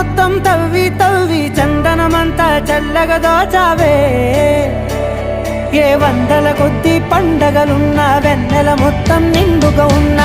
మొత్తం తవ్వి తవ్వి చందనమంతా చల్లగా దోచావే ఏ వందల కొద్ది పండగలున్నా వెన్నెల మొత్తం నిండుగా ఉన్న